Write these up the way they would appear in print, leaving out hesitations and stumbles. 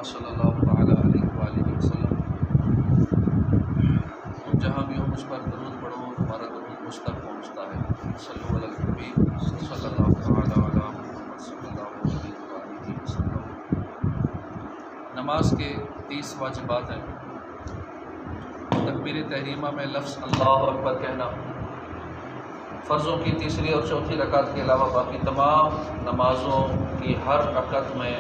صلی اللہ تعالیٰ علیہ وآلہ وسلم۔ تم جہاں بھی ہو مجھ پر درود پڑھو، تمہارا درود مجھ تک پہنچتا ہے۔ صلو علی الحبیب صلی اللہ تعالیٰ علیہ محمد صلی اللہ علیہ وآلہ وسلم۔ نماز کے 30 واجبات ہیں۔ تکبیر تحریمہ میں لفظ اللہ اکبر کہنا، فرضوں کی تیسری اور چوتھی رکعت کے علاوہ باقی تمام نمازوں کی ہر رکعت میں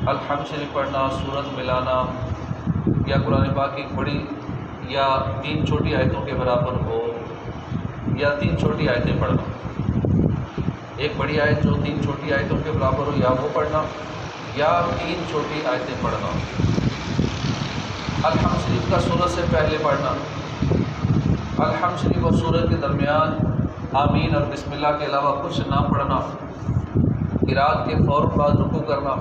الحمد شریف پڑھنا، سورت ملانا یا قرآن پاک کی بڑی یا 3 چھوٹی آیتوں کے برابر ہو یا 3 چھوٹی آیتیں پڑھنا، ایک بڑی آیت جو 3 چھوٹی آیتوں کے برابر ہو یا وہ پڑھنا یا 3 چھوٹی آیتیں پڑھنا۔ الحمد شریف کا سورت سے پہلے پڑھنا، الحمد شریف اور سورت کے درمیان آمین اور بسم اللہ کے علاوہ کچھ نہ پڑھنا، قرات کے فوراً بعد رکوع کرنا،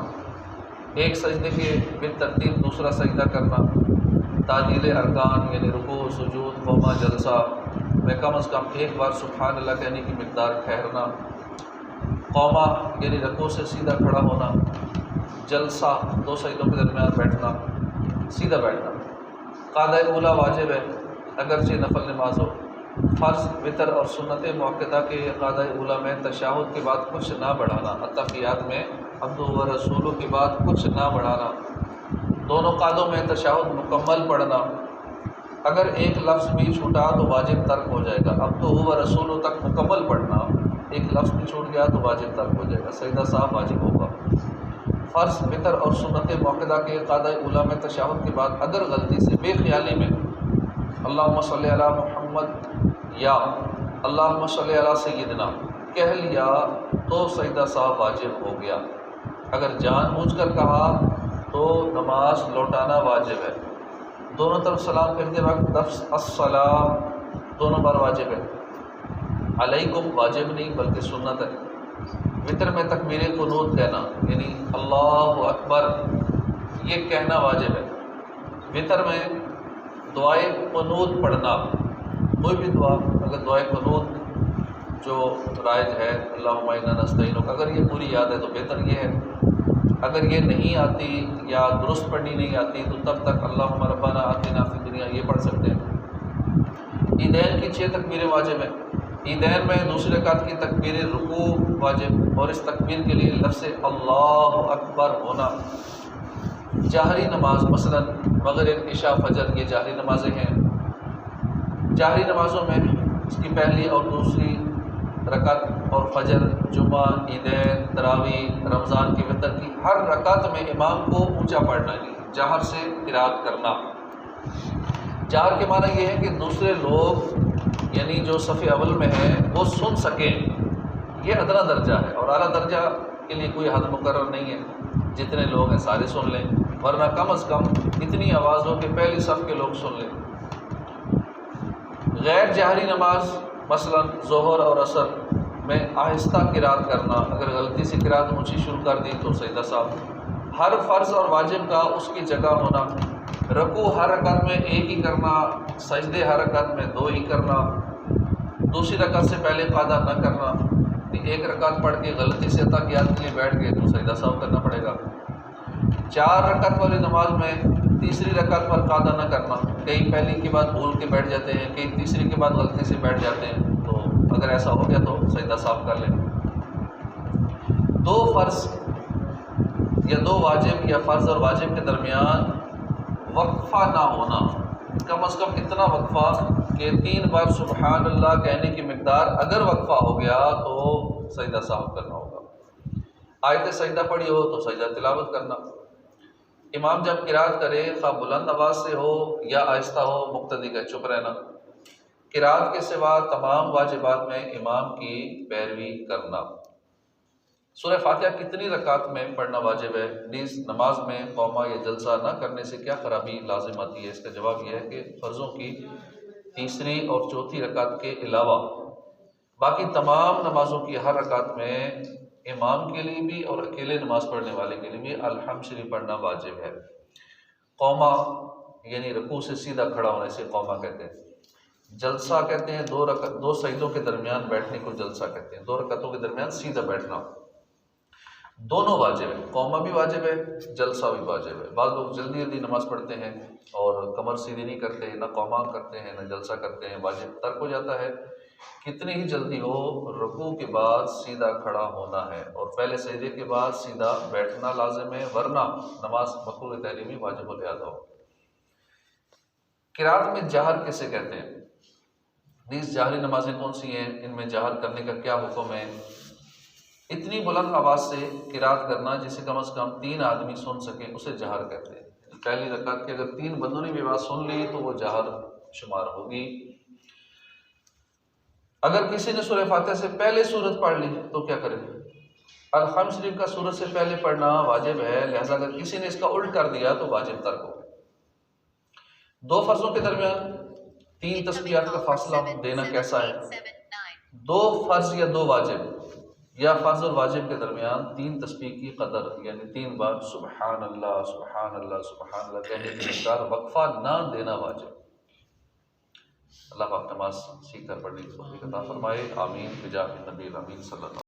ایک سجدے کے بالترتیب دوسرا سجدہ کرنا، تعجیل ارکان یعنی رکوع، سجود، قومہ، جلسہ میں کم از کم 1 بار سبحان اللہ کہنے کی مقدار ٹھہرنا، قومہ یعنی رکوع سے سیدھا کھڑا ہونا، جلسہ 2 سجدوں کے درمیان بیٹھنا، سیدھا بیٹھنا۔ قاعدہ اولیٰ واجب ہے اگرچہ نفل نماز ہو۔ فرض، وتر اور سنت موقتہ کے قاعدہ اولیٰ میں تشہد کے بعد کچھ نہ بڑھانا، التحیات میں عبدہ و رسولہ کے بعد کچھ نہ بڑھانا، دونوں قاعدوں میں تشہد مکمل پڑھنا۔ اگر ایک لفظ بھی چھوٹا تو واجب ترک ہو جائے گا۔ عبدہ و رسولہ تک مکمل پڑھنا، ایک لفظ بھی چھوٹ گیا تو واجب ترک ہو جائے گا، سجدہ صاحب واجب ہوگا۔ فرض، وتر اور سنت موقتہ کے قاعدہ اولیٰ میں تشہد کے بعد اگر غلطی سے بے خیالی میں اللہم صلی علی محمد یا اللہم صلی علی سیدنا کہہ لیا تو سجدہ صاحب واجب ہو گیا۔ اگر جان بوجھ کر کہا تو نماز لوٹانا واجب ہے۔ دونوں طرف سلام کہتے وقت لفظ السلام دونوں بار واجب ہے۔ علیکم واجب نہیں بلکہ سنت ہے۔ وتر میں تکبیر قنوت کہنا یعنی اللہ اکبر یہ کہنا واجب ہے۔ وتر میں دعائے قنوت پڑھنا، کوئی بھی دعا اگر دعائے قنوت جو رائج ہے اللہم انا نستعینک اگر یہ پوری یاد ہے تو بہتر یہ ہے، اگر یہ نہیں آتی یا درست پڑھنی نہیں آتی تو تب تک اللہم ربنا آتنا فی الدنیا یہ پڑھ سکتے ہیں۔ عیدین کی 6 تکبیریں واجب ہیں۔ عیدین میں دوسری رکعت کی تکبیر رکوع واجب اور اس تکبیر کے لیے لفظ اللہ اکبر ہونا۔ جاہری نماز مثلا مغرب، عشاء، فجر یہ جاہری نمازیں ہیں۔ جاہری نمازوں میں اس کی پہلی اور دوسری رکعت اور فجر، جمعہ، عیدین، تراویح، رمضان کی وتر کی ہر رکعت میں امام کو اونچا پڑھنا ہے، جہر سے قرات کرنا۔ جہر کے معنی یہ ہے کہ دوسرے لوگ یعنی جو صف اول میں ہیں وہ سن سکیں، یہ ادنا درجہ ہے، اور اعلیٰ درجہ کے لیے کوئی حد مقرر نہیں ہے، جتنے لوگ ہیں سارے سن لیں، ورنہ کم از کم اتنی آواز ہو کہ پہلی صف کے لوگ سن لیں۔ غیر جہری نماز مثلا ظہر اور عصر میں آہستہ قرات کرنا، اگر غلطی سے قرات اونچی شروع کر دی تو سجدہ صاحب۔ ہر فرض اور واجب کا اس کی جگہ ہونا، رکوع ہر رکعت میں 1 ہی کرنا، سجدے ہر رکعت میں 2 ہی کرنا، دوسری رکعت سے پہلے قاعدہ نہ کرنا، ایک رکعت پڑھ کے غلطی سے اتحیات کے لیے بیٹھ گئے تو سجدہ صاحب کرنا پڑے گا۔ 4 رکعت والی نماز میں تیسری رکعت پر قاعدہ نہ کرنا، کئی پہلی کے بعد بھول کے بیٹھ جاتے ہیں، کئی تیسری کے بعد غلطی سے بیٹھ جاتے ہیں، تو اگر ایسا ہو گیا تو سجدہ صاحب کر لیں۔ 2 فرض یا 2 واجب یا فرض اور واجب کے درمیان وقفہ نہ ہونا، کم از کم اتنا وقفہ کہ 3 بار سبحان اللہ کہنے کی مقدار اگر وقفہ ہو گیا تو سجدہ صاحب کرنا ہوگا۔ آیت سجدہ پڑھی ہو تو سجدہ تلاوت کرنا۔ امام جب قرات کرے خواہ بلند آواز سے ہو یا آہستہ ہو مقتدی کا چپ رہنا۔ قرات کے سوا تمام واجبات میں امام کی پیروی کرنا۔ سورہ فاتحہ کتنی رکعت میں پڑھنا واجب ہے؟ نیز نماز میں قومہ یا جلسہ نہ کرنے سے کیا خرابی لازم آتی ہے؟ اس کا جواب یہ ہے کہ فرضوں کی تیسری اور چوتھی رکعت کے علاوہ باقی تمام نمازوں کی ہر رکعت میں امام کے لیے بھی اور اکیلے نماز پڑھنے والے کے لیے بھی الحمد شریف پڑھنا واجب ہے۔ قومہ یعنی رکوع سے سیدھا کھڑا ہونے سے قومہ کہتے ہیں۔ جلسہ کہتے ہیں 2 سجدوں کے درمیان بیٹھنے کو جلسہ کہتے ہیں، 2 رکعتوں کے درمیان سیدھا بیٹھنا۔ دونوں واجب ہے، قوما بھی واجب ہے، جلسہ بھی واجب ہے۔ بعض لوگ جلدی جلدی نماز پڑھتے ہیں اور کمر سیدھی نہیں کرتے، نہ قوما کرتے ہیں نہ جلسہ کرتے ہیں، واجب ترک ہو جاتا ہے۔ کتنی ہی جلدی ہو، رکوع کے بعد سیدھا کھڑا ہونا ہے اور پہلے سجدے کے بعد سیدھا بیٹھنا لازم ہے، ورنہ نماز مقروء تعلیمی واجب الادا ہو۔ قرات میں جہر کیسے کہتے ہیں؟ نیز جہری نمازیں کون سی ہیں؟ ان میں جہر کرنے کا کیا حکم ہے؟ اتنی بلند آواز سے قرات کرنا جسے کم از کم 3 آدمی سن سکیں اسے جہر کہتے ہیں۔ پہلی رکعت کے اگر 3 بندوں نے بھی آواز سن لی تو وہ جہر شمار ہوگی۔ اگر کسی نے سورہ فاتحہ سے پہلے سورت پڑھ لی تو کیا کرے؟ الحمد شریف کا سورت سے پہلے پڑھنا واجب ہے، لہذا اگر کسی نے اس کا الٹ کر دیا تو واجب ترک ہو۔ 2 فرضوں کے درمیان 3 تسبیحات کا فاصلہ دینا کیسا ہے؟ 2 فرض یا 2 واجب یا فرض اور واجب کے درمیان 3 تسبیح کی قدر، یعنی 3 بار سبحان اللہ سبحان اللہ سبحان اللہ کہنے کے مقدار وقفہ نہ دینا واجب۔ اللہ پاک نماز سیکھ کر پڑھنے کی توفیق عطا فرمائے، آمین بجاہ النبی الامین صلی اللہ